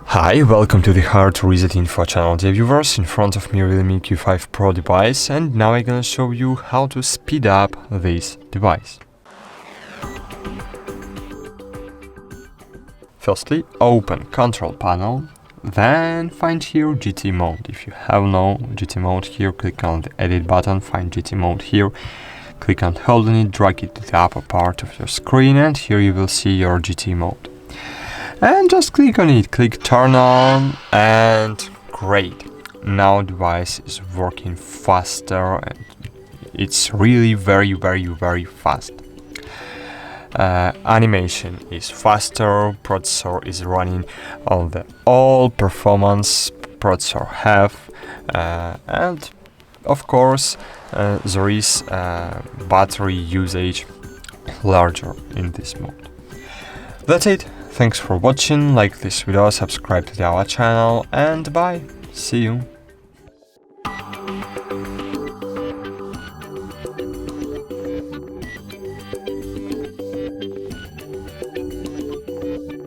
Hi, welcome to the HardReset.Info channel, dear viewers. In front of me Realme Q5 Pro device, and now I'm gonna show you how to speed up this device. Firstly, open control panel, then find here GT mode. If you have no GT mode here, click on the edit button, find GT mode here, click on holding it, drag it to the upper part of your screen, and here you will see your GT mode. And just click on it, click turn on, and great. Now device is working faster and it's really very fast. Animation is faster, processor is running on the all performance processor have, and of course there is battery usage larger in this mode. That's it. Thanks for watching, like this video, subscribe to our channel, and bye. See you.